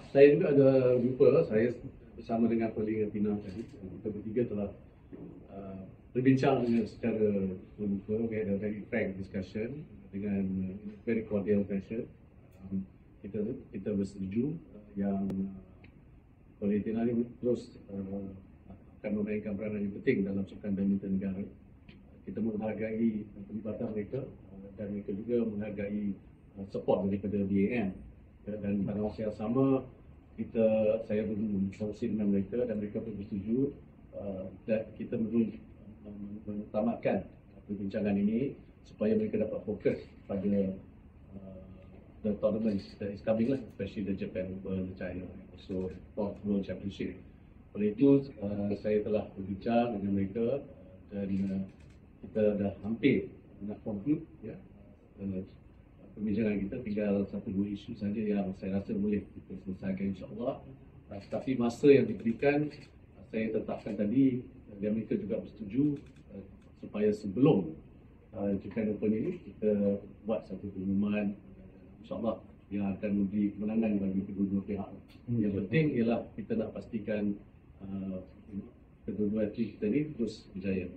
Saya juga ada jumpa, saya bersama dengan Peling Pina tadi. Kita bertiga telah berbincang dengan secara terbuka. We had a very frank discussion dengan very cordial fashion. Kita bersetuju yang Peling Pina ini terus akan memainkan peranan yang penting dalam sukan badminton negara. Kita menghargai pelibatan mereka dan mereka juga menghargai support daripada BAN. Dan pada masa yang sama saya berkongsi dengan mereka dan mereka pun bersetuju dan kita perlu mentamatkan perbincangan ini supaya mereka dapat fokus pada the tournament that is coming lah, especially the Japan Open, the China, also World Championship. Oleh itu saya telah berbincang dengan mereka dan kita dah hampir nak conclude ya. Perbincangan kita tinggal 1-2 isu saja yang saya rasa boleh kita selesaikan insya-Allah. Tapi masa yang diberikan saya tetapkan tadi dan mereka juga bersetuju supaya sebelum Japan Open ini kita buat satu pengumuman insya-Allah yang akan memberi kemenangan bagi kedua-dua pihak. Yang penting ialah kita nak pastikan kedua-dua atlet kita ni terus berjaya.